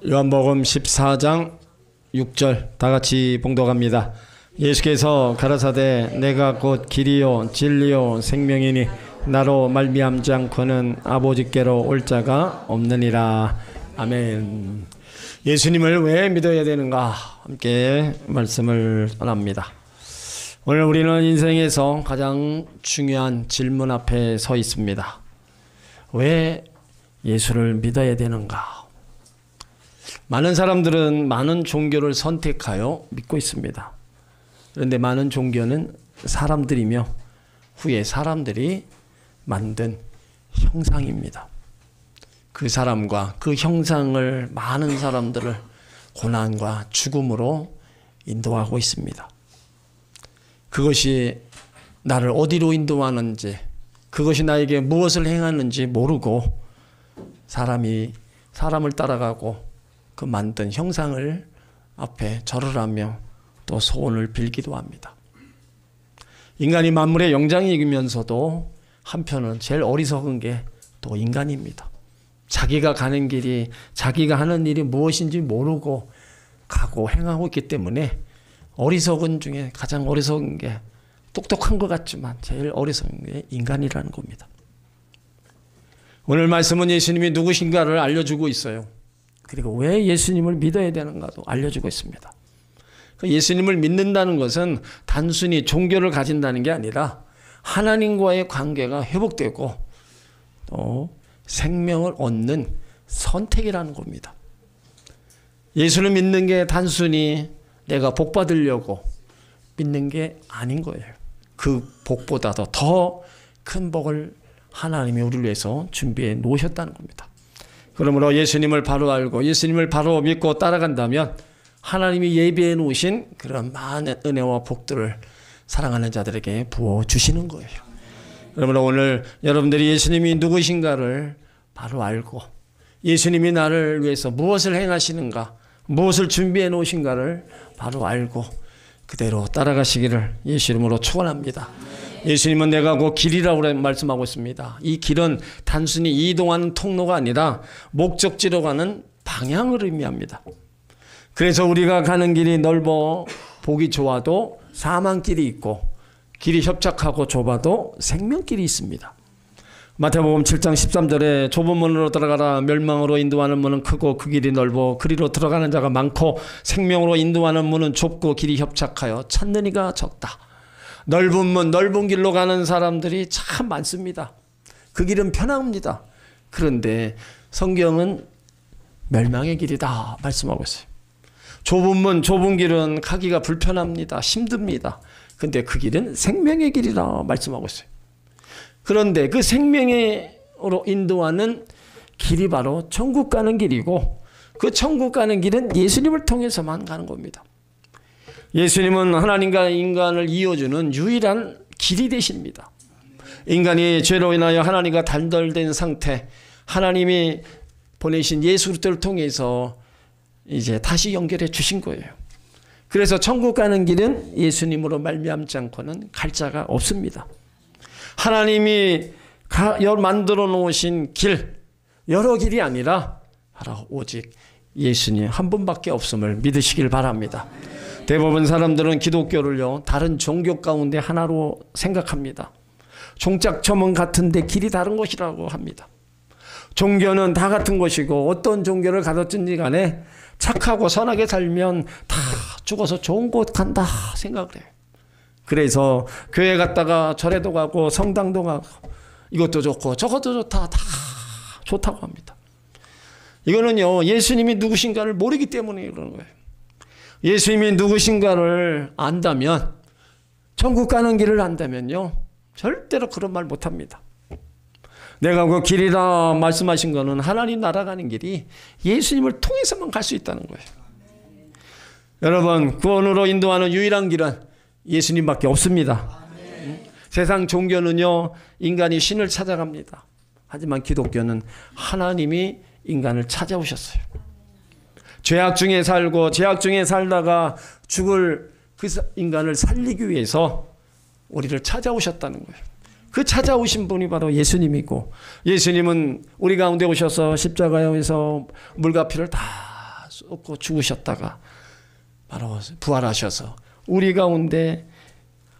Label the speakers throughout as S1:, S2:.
S1: 요한복음 14장 6절 다 같이 봉독합니다. 예수께서 가라사대 내가 곧 길이요 진리요 생명이니 나로 말미암지 않고는 아버지께로 올 자가 없느니라. 아멘. 예수님을 왜 믿어야 되는가 함께 말씀을 전합니다. 오늘 우리는 인생에서 가장 중요한 질문 앞에 서 있습니다. 왜 예수를 믿어야 되는가? 많은 사람들은 많은 종교를 선택하여 믿고 있습니다. 그런데 많은 종교는 사람들이며 후에 사람들이 만든 형상입니다. 그 사람과 그 형상을 많은 사람들을 고난과 죽음으로 인도하고 있습니다. 그것이 나를 어디로 인도하는지, 그것이 나에게 무엇을 행하는지 모르고 사람을 따라가고 그 만든 형상을 앞에 절을 하며 또 소원을 빌기도 합니다. 인간이 만물의 영장이면서도 한편은 제일 어리석은 게 또 인간입니다. 자기가 가는 길이, 자기가 하는 일이 무엇인지 모르고 가고 행하고 있기 때문에 어리석은 중에 가장 어리석은 게, 똑똑한 것 같지만 제일 어리석은 게 인간이라는 겁니다. 오늘 말씀은 예수님이 누구신가를 알려주고 있어요. 그리고 왜 예수님을 믿어야 되는가도 알려주고 있습니다. 예수님을 믿는다는 것은 단순히 종교를 가진다는 게 아니라 하나님과의 관계가 회복되고 또 생명을 얻는 선택이라는 겁니다. 예수를 믿는 게 단순히 내가 복 받으려고 믿는 게 아닌 거예요. 그 복보다도 더 큰 복을 하나님이 우리를 위해서 준비해 놓으셨다는 겁니다. 그러므로 예수님을 바로 알고 예수님을 바로 믿고 따라간다면 하나님이 예비해 놓으신 그런 많은 은혜와 복들을 사랑하는 자들에게 부어주시는 거예요. 그러므로 오늘 여러분들이 예수님이 누구신가를 바로 알고 예수님이 나를 위해서 무엇을 행하시는가, 무엇을 준비해 놓으신가를 바로 알고 그대로 따라가시기를 예수 이름으로 축원합니다. 예수님은 내가 곧 길이라고 말씀하고 있습니다. 이 길은 단순히 이동하는 통로가 아니라 목적지로 가는 방향을 의미합니다. 그래서 우리가 가는 길이 넓어 보기 좋아도 사망길이 있고, 길이 협착하고 좁아도 생명길이 있습니다. 마태복음 7장 13절에 좁은 문으로 들어가라. 멸망으로 인도하는 문은 크고 그 길이 넓어 그리로 들어가는 자가 많고 생명으로 인도하는 문은 좁고 길이 협착하여 찾는 이가 적다. 넓은 문, 넓은 길로 가는 사람들이 참 많습니다. 그 길은 편합니다. 그런데 성경은 멸망의 길이다 말씀하고 있어요. 좁은 문, 좁은 길은 가기가 불편합니다. 힘듭니다. 근데 그 길은 생명의 길이라 말씀하고 있어요. 그런데 그 생명으로 인도하는 길이 바로 천국 가는 길이고, 그 천국 가는 길은 예수님을 통해서만 가는 겁니다. 예수님은 하나님과 인간을 이어주는 유일한 길이 되십니다. 인간이 죄로 인하여 하나님과 단절된 상태, 하나님이 보내신 예수 그리스도를 통해서 이제 다시 연결해 주신 거예요. 그래서 천국 가는 길은 예수님으로 말미암지 않고는 갈 자가 없습니다. 하나님이 만들어 놓으신 길, 여러 길이 아니라 바로 오직 예수님 한 분밖에 없음을 믿으시길 바랍니다. 대부분 사람들은 기독교를요, 다른 종교 가운데 하나로 생각합니다. 종착점은 같은데 길이 다른 것이라고 합니다. 종교는 다 같은 것이고 어떤 종교를 가졌든지 간에 착하고 선하게 살면 다 죽어서 좋은 곳 간다 생각을 해요. 그래서 교회 갔다가 절에도 가고 성당도 가고 이것도 좋고 저것도 좋다, 다 좋다고 합니다. 이거는요, 예수님이 누구신가를 모르기 때문에 그러는 거예요. 예수님이 누구신가를 안다면, 천국 가는 길을 안다면요, 절대로 그런 말 못합니다. 내가 그 길이라 말씀하신 거는 하나님 나라 가는 길이 예수님을 통해서만 갈 수 있다는 거예요. 여러분, 구원으로 인도하는 유일한 길은 예수님밖에 없습니다. 세상 종교는요, 인간이 신을 찾아갑니다. 하지만 기독교는 하나님이 인간을 찾아오셨어요. 죄악 중에 살고 죄악 중에 살다가 죽을 그 인간을 살리기 위해서 우리를 찾아오셨다는 거예요. 그 찾아오신 분이 바로 예수님이고, 예수님은 우리 가운데 오셔서 십자가에서 물과 피를 다 쏟고 죽으셨다가 바로 부활하셔서 우리 가운데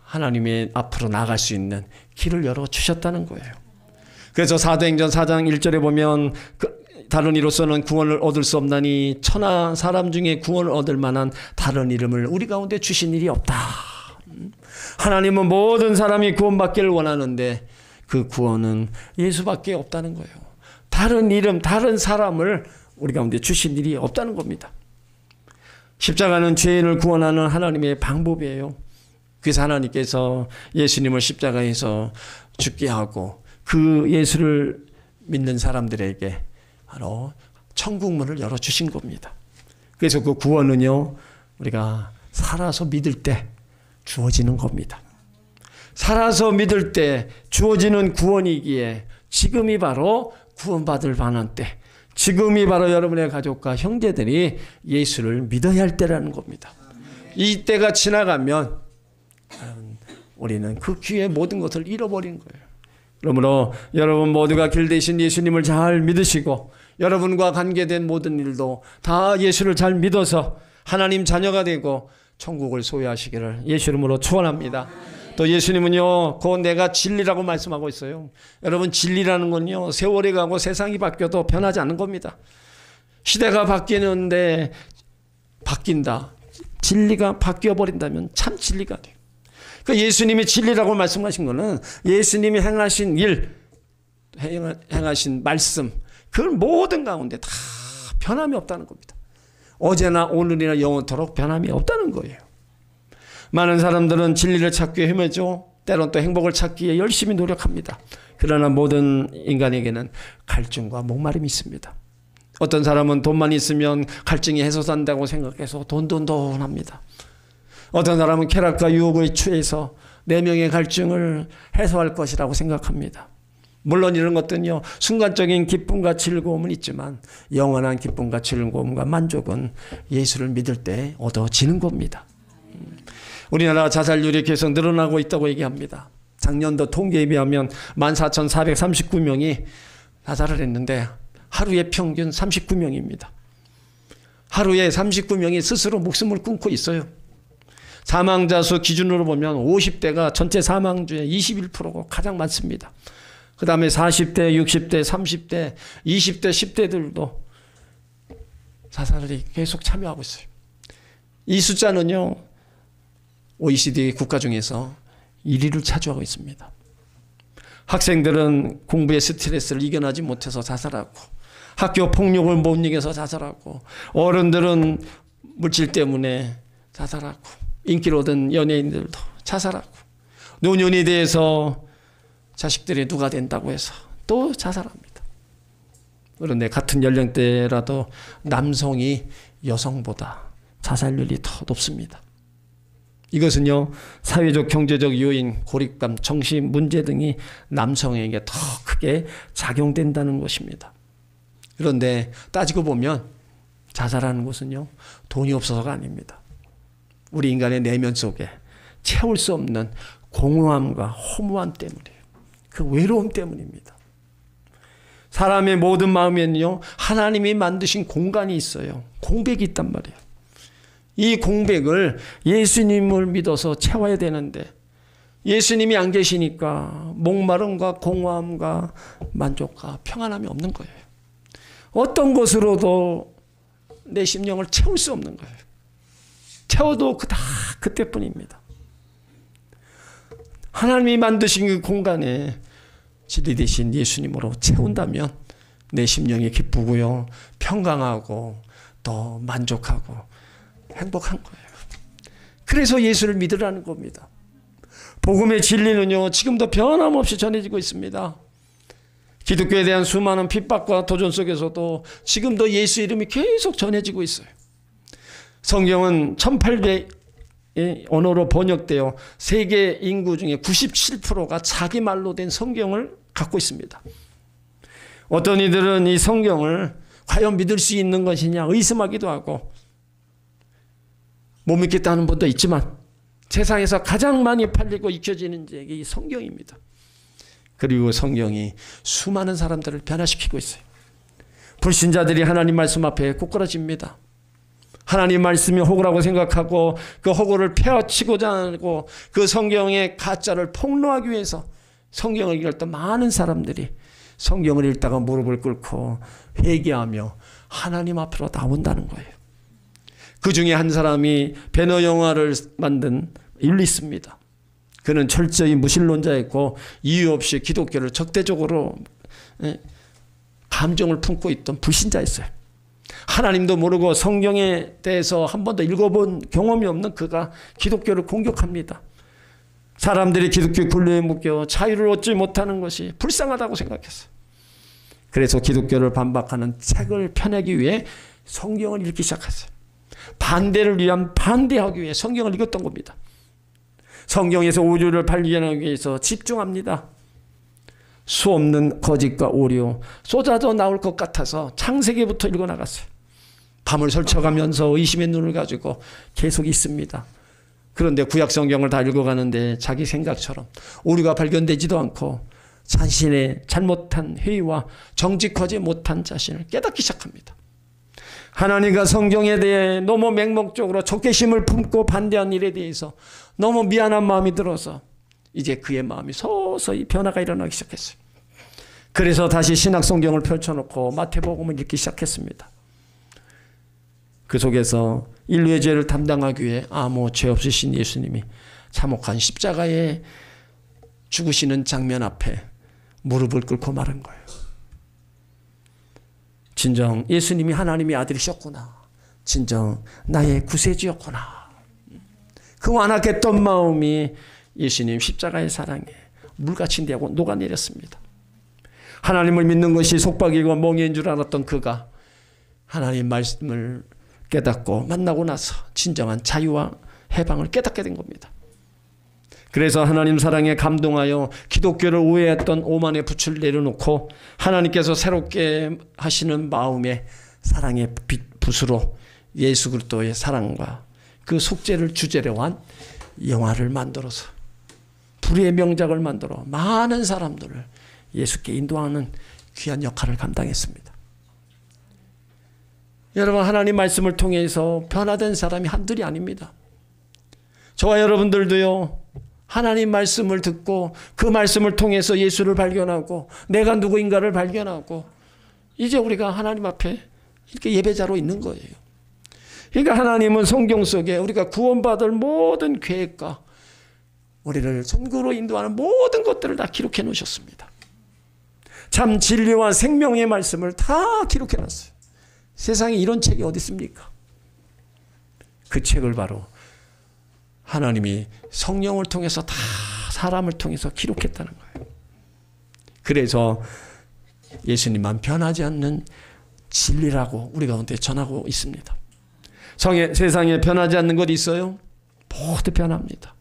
S1: 하나님의 앞으로 나갈 수 있는 길을 열어주셨다는 거예요. 그래서 사도행전 4장 1절에 보면 다른 이로서는 구원을 얻을 수 없나니 천하 사람 중에 구원을 얻을 만한 다른 이름을 우리 가운데 주신 일이 없다. 하나님은 모든 사람이 구원받기를 원하는데 그 구원은 예수밖에 없다는 거예요. 다른 이름, 다른 사람을 우리 가운데 주신 일이 없다는 겁니다. 십자가는 죄인을 구원하는 하나님의 방법이에요. 그래서 하나님께서 예수님을 십자가에서 죽게 하고 그 예수를 믿는 사람들에게 바로 천국문을 열어주신 겁니다. 그래서 그 구원은요, 우리가 살아서 믿을 때 주어지는 겁니다. 살아서 믿을 때 주어지는 구원이기에 지금이 바로 구원받을 만한 때, 지금이 바로 여러분의 가족과 형제들이 예수를 믿어야 할 때라는 겁니다. 이 때가 지나가면 우리는 그 기회의 모든 것을 잃어버린 거예요. 그러므로 여러분 모두가 길 대신 예수님을 잘 믿으시고 여러분과 관계된 모든 일도 다 예수를 잘 믿어서 하나님 자녀가 되고 천국을 소유하시기를 예수 이름으로 축원합니다. 또 예수님은요, 곧 내가 진리라고 말씀하고 있어요. 여러분, 진리라는 건요, 세월이 가고 세상이 바뀌어도 변하지 않는 겁니다. 시대가 바뀌는데 바뀐다. 진리가 바뀌어버린다면 참 진리가 돼요. 그러니까 예수님이 진리라고 말씀하신 거는 예수님이 행하신 일, 행하신 말씀, 그 모든 가운데 다 변함이 없다는 겁니다. 어제나 오늘이나 영원토록 변함이 없다는 거예요. 많은 사람들은 진리를 찾기 위해 헤매죠. 때론 또 행복을 찾기 위해 열심히 노력합니다. 그러나 모든 인간에게는 갈증과 목마름이 있습니다. 어떤 사람은 돈만 있으면 갈증이 해소된다고 생각해서 돈돈돈합니다. 어떤 사람은 쾌락과 유혹에 취해서 내 명의 갈증을 해소할 것이라고 생각합니다. 물론 이런 것들은요, 순간적인 기쁨과 즐거움은 있지만 영원한 기쁨과 즐거움과 만족은 예수를 믿을 때 얻어지는 겁니다. 우리나라 자살률이 계속 늘어나고 있다고 얘기합니다. 작년도 통계에 비하면 14,439명이 자살을 했는데 하루에 평균 39명입니다. 하루에 39명이 스스로 목숨을 끊고 있어요. 사망자 수 기준으로 보면 50대가 전체 사망주의 21%가 가장 많습니다. 그 다음에 40대, 60대, 30대, 20대, 10대들도 자살에 계속 참여하고 있어요. 이 숫자는요, OECD 국가 중에서 1위를 차지하고 있습니다. 학생들은 공부의 스트레스를 이겨내지 못해서 자살하고, 학교 폭력을 못 이겨서 자살하고, 어른들은 물질 때문에 자살하고, 인기를 얻은 연예인들도 자살하고, 노년이 돼서 자식들이 누가 된다고 해서 또 자살합니다. 그런데 같은 연령대라도 남성이 여성보다 자살률이 더 높습니다. 이것은요, 사회적 경제적 요인, 고립감, 정신 문제 등이 남성에게 더 크게 작용된다는 것입니다. 그런데 따지고 보면 자살하는 것은요, 돈이 없어서가 아닙니다. 우리 인간의 내면 속에 채울 수 없는 공허함과 허무함 때문이에요. 그 외로움 때문입니다. 사람의 모든 마음에는요, 하나님이 만드신 공간이 있어요. 공백이 있단 말이에요. 이 공백을 예수님을 믿어서 채워야 되는데 예수님이 안 계시니까 목마름과 공허함과 만족과 평안함이 없는 거예요. 어떤 것으로도 내 심령을 채울 수 없는 거예요. 채워도 다 그때뿐입니다. 하나님이 만드신 그 공간에 진리 되신 예수님으로 채운다면 내 심령이 기쁘고요, 평강하고 또 만족하고 행복한 거예요. 그래서 예수를 믿으라는 겁니다. 복음의 진리는요, 지금도 변함없이 전해지고 있습니다. 기독교에 대한 수많은 핍박과 도전 속에서도 지금도 예수 이름이 계속 전해지고 있어요. 성경은 1800의 언어로 번역되어 세계 인구 중에 97%가 자기 말로 된 성경을 갖고 있습니다. 어떤 이들은 이 성경을 과연 믿을 수 있는 것이냐 의심하기도 하고 못 믿겠다는 분도 있지만 세상에서 가장 많이 팔리고 익혀지는 책이 성경입니다. 그리고 성경이 수많은 사람들을 변화시키고 있어요. 불신자들이 하나님 말씀 앞에 꼬꾸라집니다. 하나님 말씀이 호구라고 생각하고 그 호구를 폐허치고자 하고 그 성경의 가짜를 폭로하기 위해서 성경을 읽었던 많은 사람들이 성경을 읽다가 무릎을 꿇고 회개하며 하나님 앞으로 나온다는 거예요. 그 중에 한 사람이 배너 영화를 만든 율리스입니다. 그는 철저히 무신론자였고 이유 없이 기독교를 적대적으로 감정을 품고 있던 불신자였어요. 하나님도 모르고 성경에 대해서 한 번도 읽어본 경험이 없는 그가 기독교를 공격합니다. 사람들이 기독교 굴레에 묶여 자유를 얻지 못하는 것이 불쌍하다고 생각했어요. 그래서 기독교를 반박하는 책을 펴내기 위해 성경을 읽기 시작했어요. 반대를 위한 반대하기 위해 성경을 읽었던 겁니다. 성경에서 우주를 발견하기 위해서 집중합니다. 수없는 거짓과 오류 쏟아져 나올 것 같아서 창세기부터 읽어나갔어요. 밤을 설쳐가면서 의심의 눈을 가지고 계속 있습니다. 그런데 구약 성경을 다 읽어가는데 자기 생각처럼 오류가 발견되지도 않고 자신의 잘못한 회의와 정직하지 못한 자신을 깨닫기 시작합니다. 하나님과 성경에 대해 너무 맹목적으로 적개심을 품고 반대한 일에 대해서 너무 미안한 마음이 들어서 이제 그의 마음이 서서히 변화가 일어나기 시작했어요. 그래서 다시 신약 성경을 펼쳐놓고 마태복음을 읽기 시작했습니다. 그 속에서 인류의 죄를 담당하기 위해 아무 죄 없으신 예수님이 참혹한 십자가에 죽으시는 장면 앞에 무릎을 꿇고 말한 거예요. 진정 예수님이 하나님의 아들이셨구나. 진정 나의 구세주였구나. 그 완악했던 마음이 예수님 십자가의 사랑에 물같이 녹아내렸습니다. 하나님을 믿는 것이 속박이고 멍해인 줄 알았던 그가 하나님 말씀을 깨닫고 만나고 나서 진정한 자유와 해방을 깨닫게 된 겁니다. 그래서 하나님 사랑에 감동하여 기독교를 우회했던 오만의 붓을 내려놓고 하나님께서 새롭게 하시는 마음의 사랑의 붓으로 예수 그리스도의 사랑과 그 속죄를 주제로 한 영화를 만들어서 불의의 명작을 만들어 많은 사람들을 예수께 인도하는 귀한 역할을 감당했습니다. 여러분, 하나님 말씀을 통해서 변화된 사람이 한둘이 아닙니다. 저와 여러분들도요, 하나님 말씀을 듣고 그 말씀을 통해서 예수를 발견하고 내가 누구인가를 발견하고 이제 우리가 하나님 앞에 이렇게 예배자로 있는 거예요. 그러니까 하나님은 성경 속에 우리가 구원받을 모든 계획과 우리를 천국으로 인도하는 모든 것들을 다 기록해 놓으셨습니다. 참 진리와 생명의 말씀을 다 기록해 놨어요. 세상에 이런 책이 어디 있습니까? 그 책을 바로 하나님이 성령을 통해서 다 사람을 통해서 기록했다는 거예요. 그래서 예수님만 변하지 않는 진리라고 우리 가운데 전하고 있습니다. 세상에 변하지 않는 것 있어요? 모두 변합니다.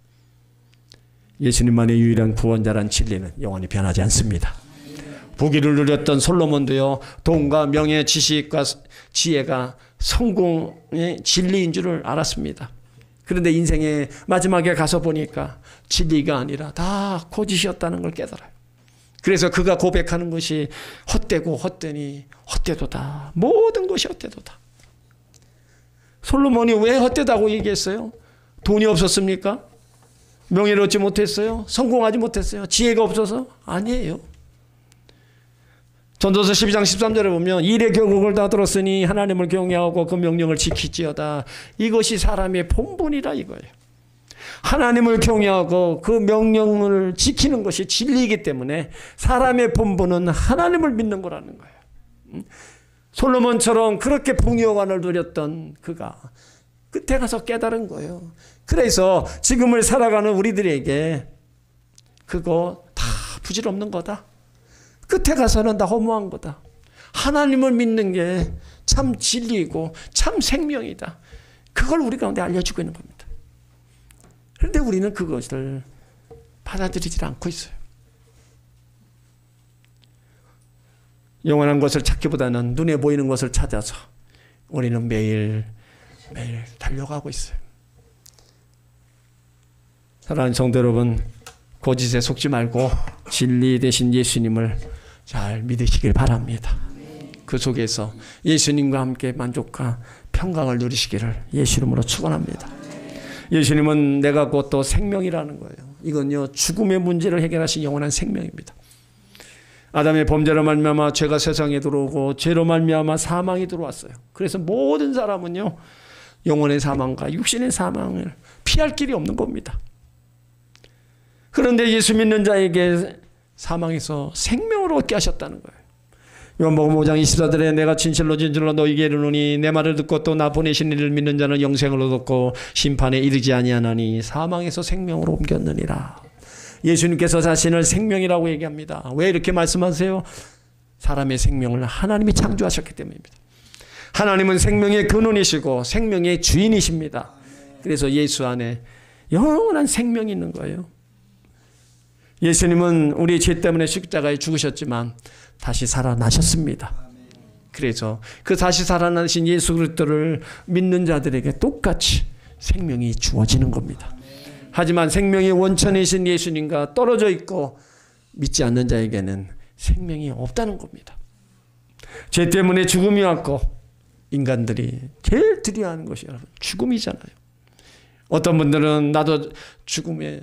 S1: 예수님만의 유일한 구원자란 진리는 영원히 변하지 않습니다. 부귀를 누렸던 솔로몬도요, 돈과 명예, 지식과 지혜가 성공의 진리인 줄을 알았습니다. 그런데 인생의 마지막에 가서 보니까 진리가 아니라 다 거짓이었다는 걸 깨달아요. 그래서 그가 고백하는 것이 헛되고 헛되니 헛되도다. 모든 것이 헛되도다. 솔로몬이 왜 헛되다고 얘기했어요? 돈이 없었습니까? 명예를 얻지 못했어요? 성공하지 못했어요? 지혜가 없어서? 아니에요. 전도서 12장 13절에 보면 일의 경국을 다 들었으니 하나님을 경외하고 그 명령을 지키지어다. 이것이 사람의 본분이라 이거예요. 하나님을 경외하고 그 명령을 지키는 것이 진리이기 때문에 사람의 본분은 하나님을 믿는 거라는 거예요. 솔로몬처럼 그렇게 풍요관을 누렸던 그가 끝에 가서 깨달은 거예요. 그래서 지금을 살아가는 우리들에게 그거 다 부질없는 거다. 끝에 가서는 다 허무한 거다. 하나님을 믿는 게 참 진리이고 참 생명이다. 그걸 우리 가운데 알려주고 있는 겁니다. 그런데 우리는 그것을 받아들이지 않고 있어요. 영원한 것을 찾기보다는 눈에 보이는 것을 찾아서 우리는 매일 달려가고 있어요. 사랑하는 성도 여러분, 거짓에 속지 말고 진리 되신 예수님을 잘 믿으시길 바랍니다. 그 속에서 예수님과 함께 만족과 평 평강을 누리시기를 예수 이름으로 축원합니다. 예수님은 내가 곧 또 생명이라는 거예요. 이건요 죽음의 문제를 해결하신 영원한 생명입니다. 아담의 범죄로 말미암아 죄가 세상에 들어오고 죄로 말미암아 사망이 들어왔어요. 그래서 모든 사람은요 영혼의 사망과 육신의 사망을 피할 길이 없는 겁니다. 그런데 예수 믿는 자에게 사망에서 생명을 얻게 하셨다는 거예요. 요한복음 5장 24절에 내가 진실로 너희에게 이르노니 내 말을 듣고 또 나 보내신 이를 믿는 자는 영생을 얻었고 심판에 이르지 아니하나니 사망에서 생명으로 옮겼느니라. 예수님께서 자신을 생명이라고 얘기합니다. 왜 이렇게 말씀하세요? 사람의 생명을 하나님이 창조하셨기 때문입니다. 하나님은 생명의 근원이시고 생명의 주인이십니다. 그래서 예수 안에 영원한 생명이 있는 거예요. 예수님은 우리 죄 때문에 십자가에 죽으셨지만 다시 살아나셨습니다. 그래서 그 다시 살아나신 예수 그리스도를 믿는 자들에게 똑같이 생명이 주어지는 겁니다. 하지만 생명의 원천이신 예수님과 떨어져 있고 믿지 않는 자에게는 생명이 없다는 겁니다. 죄 때문에 죽음이 왔고 인간들이 제일 두려워하는 것이 여러분 죽음이잖아요. 어떤 분들은 나도 죽음에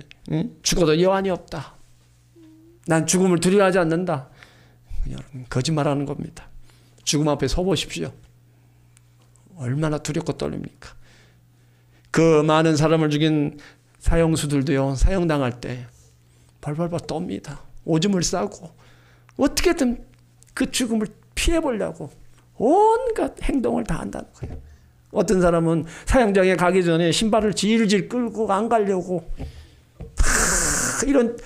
S1: 죽어도 여한이 없다. 난 죽음을 두려워하지 않는다. 여러분 거짓말하는 겁니다. 죽음 앞에 서 보십시오. 얼마나 두렵고 떨립니까? 그 많은 사람을 죽인 사형수들도요 사형당할 때 벌벌벌 떱니다. 오줌을 싸고 어떻게든 그 죽음을 피해보려고 온갖 행동을 다 한다는 거예요. 어떤 사람은 사형장에 가기 전에 신발을 질질 끌고 안 가려고 다 이런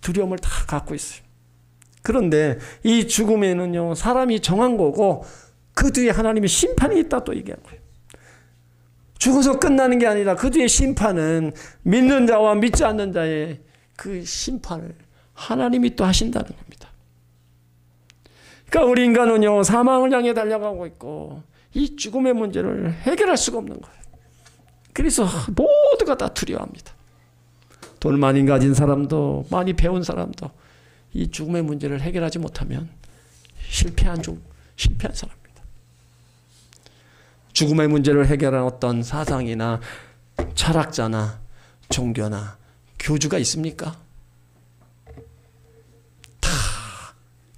S1: 두려움을 다 갖고 있어요. 그런데 이 죽음에는요 사람이 정한 거고 그 뒤에 하나님의 심판이 있다 또 얘기한 거예요. 죽어서 끝나는 게 아니라 그 뒤에 심판은 믿는 자와 믿지 않는 자의 그 심판을 하나님이 또 하신다는 겁니다. 그러니까 우리 인간은요 사망을 향해 달려가고 있고 이 죽음의 문제를 해결할 수가 없는 거예요. 그래서 모두가 다 두려워합니다. 돈을 많이 가진 사람도 많이 배운 사람도 이 죽음의 문제를 해결하지 못하면 실패한 사람입니다. 죽음의 문제를 해결한 어떤 사상이나 철학자나 종교나 교주가 있습니까? 다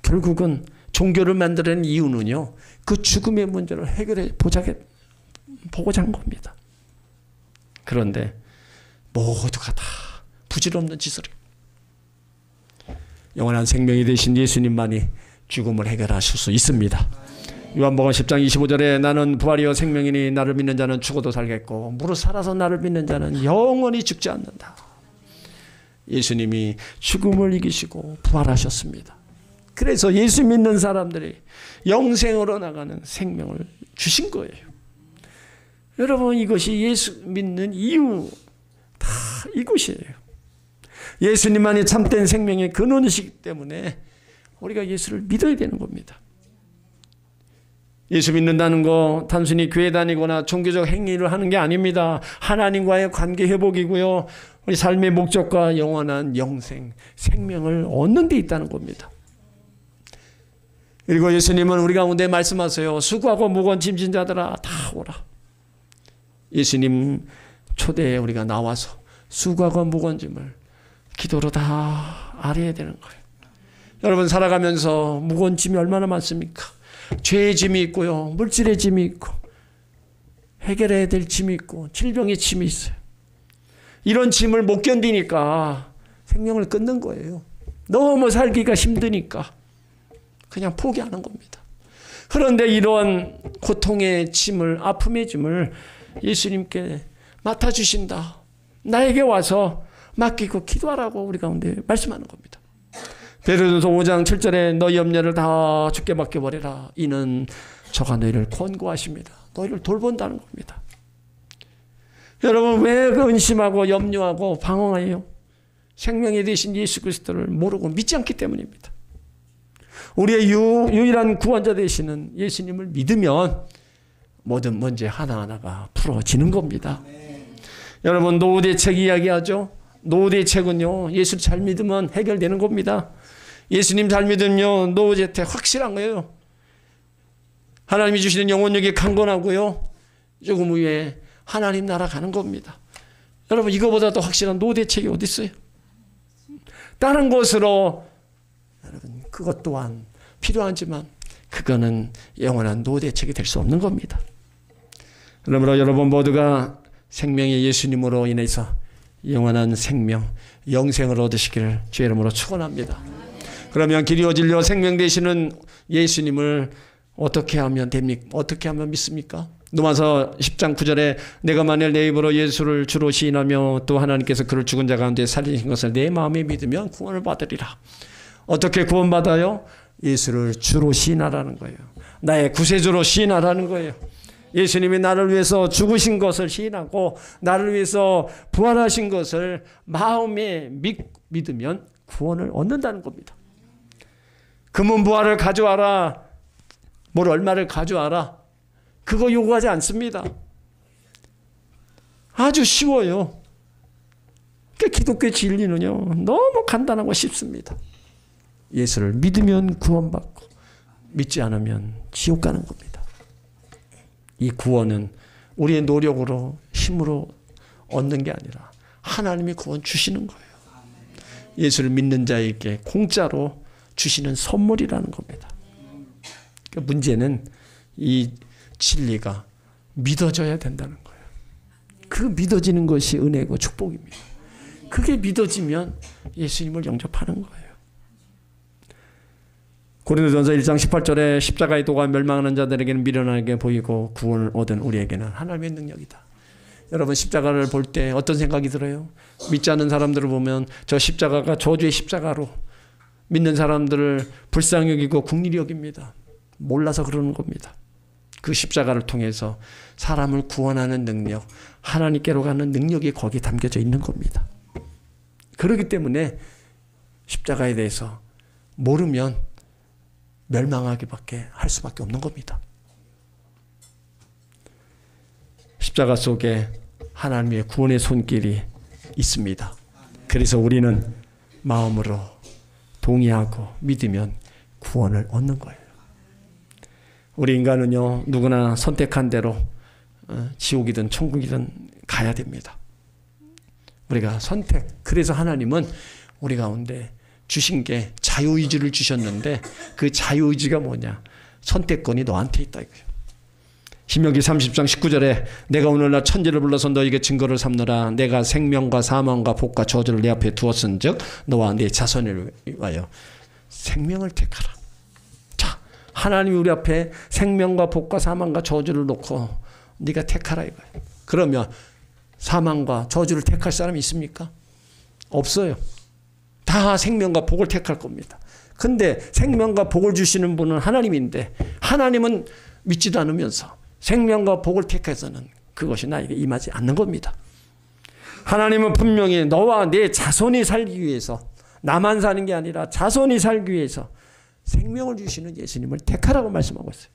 S1: 결국은 종교를 만드는 이유는요 그 죽음의 문제를 해결해 보고자 한 겁니다. 그런데 모두가 다 부질없는 짓을 해요. 영원한 생명이 되신 예수님만이 죽음을 해결하실 수 있습니다. 요한복음 10장 25절에 나는 부활이요 생명이니 나를 믿는 자는 죽어도 살겠고 무릇 살아서 나를 믿는 자는 영원히 죽지 않는다. 예수님이 죽음을 이기시고 부활하셨습니다. 그래서 예수 믿는 사람들이 영생으로 나가는 생명을 주신 거예요. 여러분 이것이 예수 믿는 이유 다 이것이에요. 예수님만이 참된 생명의 근원이시기 때문에 우리가 예수를 믿어야 되는 겁니다. 예수 믿는다는 거 단순히 교회 다니거나 종교적 행위를 하는 게 아닙니다. 하나님과의 관계 회복이고요. 우리 삶의 목적과 영원한 영생, 생명을 얻는 데 있다는 겁니다. 그리고 예수님은 우리 가운데 말씀하세요. 수고하고 무거운 짐진 자들아 다 오라. 예수님 초대에 우리가 나와서 수고하고 무거운 짐을 기도로 다 알아야 되는 거예요. 여러분 살아가면서 무거운 짐이 얼마나 많습니까? 죄의 짐이 있고요. 물질의 짐이 있고 해결해야 될 짐이 있고 질병의 짐이 있어요. 이런 짐을 못 견디니까 생명을 끊는 거예요. 너무 살기가 힘드니까 그냥 포기하는 겁니다. 그런데 이런 고통의 짐을 아픔의 짐을 예수님께 맡아주신다. 나에게 와서 맡기고 기도하라고 우리 가운데 말씀하는 겁니다. 베드로전서 5장 7절에 너희 염려를 다 주께 맡겨버리라. 이는 저가 너희를 권고하십니다. 너희를 돌본다는 겁니다. 여러분 왜 근심하고 염려하고 방황해요? 생명이 되신 예수 그리스도를 모르고 믿지 않기 때문입니다. 우리의 유일한 구원자 되시는 예수님을 믿으면 모든 문제 하나하나가 풀어지는 겁니다. 여러분 노후대책 이야기하죠. 노후대책은요 예수를 잘 믿으면 해결되는 겁니다. 예수님 잘 믿으면 노후대책 확실한 거예요. 하나님이 주시는 영혼력이 강건하고요. 죽음 후에 하나님 나라 가는 겁니다. 여러분, 이거보다 더 확실한 노대책이 어디 있어요? 다른 것으로 여러분 그것 또한 필요하지만 그거는 영원한 노대책이 될 수 없는 겁니다. 그러므로 여러분 모두가 생명의 예수님으로 인해서 영원한 생명, 영생을 얻으시기를 주의 이름으로 축원합니다. 그러면 길이요 진리요 생명 되시는 예수님을 어떻게 하면 됩니까? 어떻게 하면 믿습니까? 로마서 10장 9절에 내가 만일 내 입으로 예수를 주로 시인하며 또 하나님께서 그를 죽은 자 가운데 살리신 것을 내 마음에 믿으면 구원을 받으리라. 어떻게 구원받아요? 예수를 주로 시인하라는 거예요. 나의 구세주로 시인하라는 거예요. 예수님이 나를 위해서 죽으신 것을 시인하고 나를 위해서 부활하신 것을 마음에 믿으면 구원을 얻는다는 겁니다. 금은 부활을 가져와라. 뭘 얼마를 가져와라. 그거 요구하지 않습니다. 아주 쉬워요. 그러니까 기독교의 진리는요, 너무 간단하고 쉽습니다. 예수를 믿으면 구원받고 믿지 않으면 지옥 가는 겁니다. 이 구원은 우리의 노력으로 힘으로 얻는 게 아니라 하나님이 구원 주시는 거예요. 예수를 믿는 자에게 공짜로 주시는 선물이라는 겁니다. 그러니까 문제는 이 진리가 믿어져야 된다는 거예요. 그 믿어지는 것이 은혜고 축복입니다. 그게 믿어지면 예수님을 영접하는 거예요. 고린도전서 1장 18절에 십자가의 도가 멸망하는 자들에게는 미련하게 보이고 구원을 얻은 우리에게는 하나님의 능력이다. 여러분 십자가를 볼 때 어떤 생각이 들어요? 믿지 않는 사람들을 보면 저 십자가가 저주의 십자가로 믿는 사람들을 불쌍히 여기고 긍휼히 여깁니다. 몰라서 그러는 겁니다. 그 십자가를 통해서 사람을 구원하는 능력, 하나님께로 가는 능력이 거기에 담겨져 있는 겁니다. 그렇기 때문에 십자가에 대해서 모르면 멸망하기밖에 할 수밖에 없는 겁니다. 십자가 속에 하나님의 구원의 손길이 있습니다. 그래서 우리는 마음으로 동의하고 믿으면 구원을 얻는 거예요. 우리 인간은요, 누구나 선택한 대로 지옥이든 천국이든 가야 됩니다. 우리가 선택. 그래서 하나님은 우리 가운데 주신 게 자유의지를 주셨는데 그 자유의지가 뭐냐? 선택권이 너한테 있다 이거예요. 신명기 30장 19절에 내가 오늘날 천지를 불러서 너에게 증거를 삼느라 내가 생명과 사망과 복과 저주를 내 앞에 두었은즉 너와 네 자손을 위하여 생명을 택하라. 자, 하나님이 우리 앞에 생명과 복과 사망과 저주를 놓고 네가 택하라 이거예요. 그러면 사망과 저주를 택할 사람이 있습니까? 없어요. 다 생명과 복을 택할 겁니다. 근데 생명과 복을 주시는 분은 하나님인데 하나님은 믿지도 않으면서 생명과 복을 택해서는 그것이 나에게 임하지 않는 겁니다. 하나님은 분명히 너와 내 자손이 살기 위해서, 나만 사는 게 아니라 자손이 살기 위해서 생명을 주시는 예수님을 택하라고 말씀하고 있어요.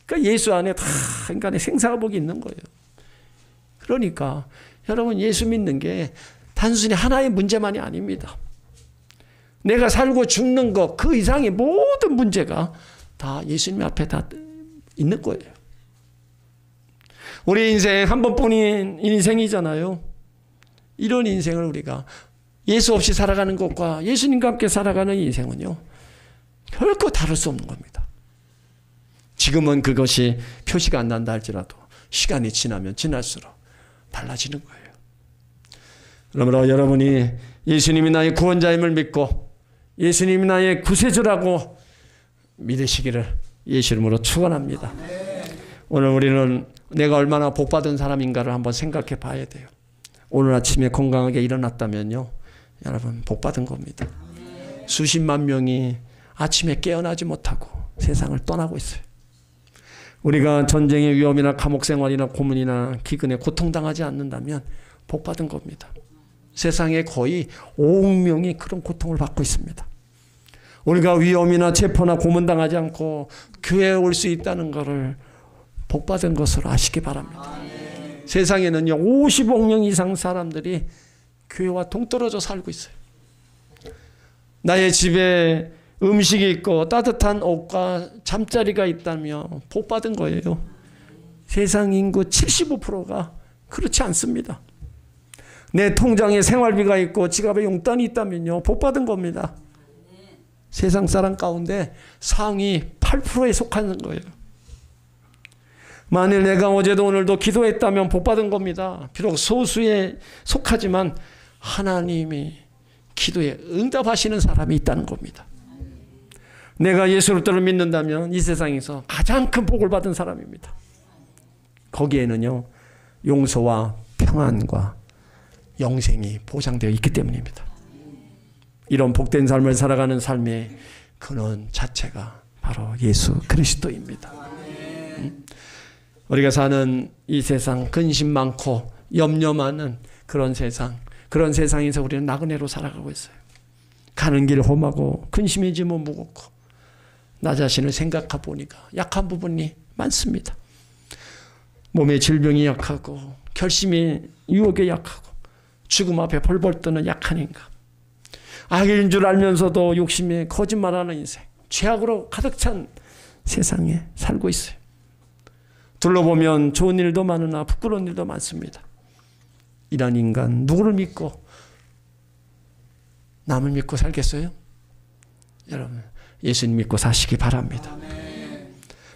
S1: 그러니까 예수 안에 다 인간의 생사가 복이 있는 거예요. 그러니까 여러분 예수 믿는 게 단순히 하나의 문제만이 아닙니다. 내가 살고 죽는 것 그 이상의 모든 문제가 다 예수님 앞에 다 있는 거예요. 우리 인생 한 번뿐인 인생이잖아요. 이런 인생을 우리가 예수 없이 살아가는 것과 예수님과 함께 살아가는 인생은요, 결코 다를 수 없는 겁니다. 지금은 그것이 표시가 안 난다 할지라도 시간이 지나면 지날수록 달라지는 거예요. 그러므로 여러분이 예수님이 나의 구원자임을 믿고 예수님이 나의 구세주라고 믿으시기를 예수 이름으로 축원합니다. 오늘 우리는 내가 얼마나 복받은 사람인가를 한번 생각해 봐야 돼요. 오늘 아침에 건강하게 일어났다면요, 여러분 복받은 겁니다. 수십만 명이 아침에 깨어나지 못하고 세상을 떠나고 있어요. 우리가 전쟁의 위험이나 감옥 생활이나 고문이나 기근에 고통당하지 않는다면 복받은 겁니다. 세상에 거의 5억 명이 그런 고통을 받고 있습니다. 우리가 위험이나 체포나 고문당하지 않고 교회에 올 수 있다는 것을 복받은 것으로 아시기 바랍니다. 세상에는요 50억 명 이상 사람들이 교회와 동떨어져 살고 있어요. 나의 집에 음식이 있고 따뜻한 옷과 잠자리가 있다며 복받은 거예요. 세상 인구 75%가 그렇지 않습니다. 내 통장에 생활비가 있고 지갑에 용돈이 있다면요, 복 받은 겁니다. 세상 사람 가운데 상위 8%에 속하는 거예요. 만일 내가 어제도 오늘도 기도했다면 복 받은 겁니다. 비록 소수에 속하지만 하나님이 기도에 응답하시는 사람이 있다는 겁니다. 내가 예수 그리스도를 믿는다면 이 세상에서 가장 큰 복을 받은 사람입니다. 거기에는요, 용서와 평안과 영생이 보장되어 있기 때문입니다. 이런 복된 삶을 살아가는 삶의 근원 자체가 바로 예수 그리스도입니다. 우리가 사는 이 세상, 근심 많고 염려 많은 그런 세상에서 우리는 나그네로 살아가고 있어요. 가는 길 험하고 근심이 지면 무겁고 나 자신을 생각해 보니까 약한 부분이 많습니다. 몸의 질병이 약하고 결심이 유혹에 약하고 죽음 앞에 벌벌 떠는 약한 인간, 악인 줄 알면서도 욕심에 거짓말하는 인생, 죄악으로 가득 찬 세상에 살고 있어요. 둘러보면 좋은 일도 많으나 부끄러운 일도 많습니다. 이런 인간 누구를 믿고 남을 믿고 살겠어요? 여러분, 예수님 믿고 사시기 바랍니다.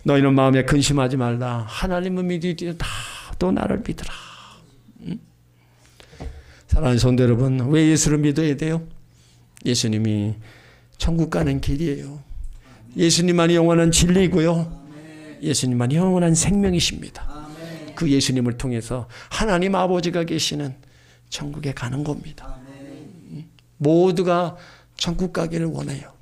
S1: 너희는 마음에 근심하지 말라. 하나님을 믿으리다. 또 나를 믿으라. 사랑하는 성도 여러분, 왜 예수를 믿어야 돼요? 예수님이 천국 가는 길이에요. 예수님만이 영원한 진리이고요, 예수님만이 영원한 생명이십니다. 그 예수님을 통해서 하나님 아버지가 계시는 천국에 가는 겁니다. 모두가 천국 가기를 원해요.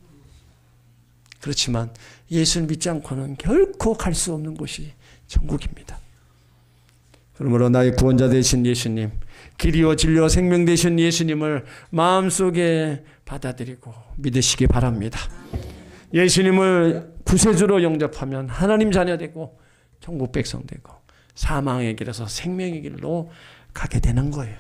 S1: 그렇지만 예수를 믿지 않고는 결코 갈 수 없는 곳이 천국입니다. 그러므로 나의 구원자 되신 예수님, 길이요 진리요 생명 되신 예수님을 마음속에 받아들이고 믿으시기 바랍니다. 예수님을 구세주로 영접하면 하나님 자녀 되고 천국 백성 되고 사망의 길에서 생명의 길로 가게 되는 거예요.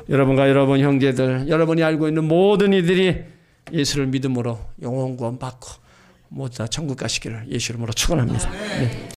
S1: 여러분과 여러분 형제들, 여러분이 알고 있는 모든 이들이 예수를 믿음으로 영원 구원 받고 모두 다 천국 가시기를 예수 이름으로 축원합니다. 네.